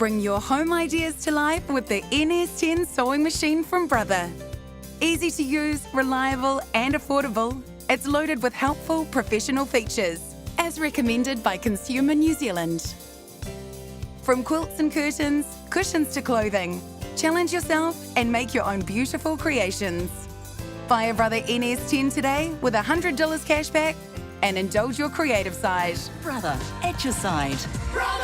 Bring your home ideas to life with the NS10 sewing machine from Brother. Easy to use, reliable and affordable, it's loaded with helpful professional features, as recommended by Consumer New Zealand. From quilts and curtains, cushions to clothing, challenge yourself and make your own beautiful creations. Buy a Brother NS10 today with $100 cashback and indulge your creative side. Brother, at your side. Brother!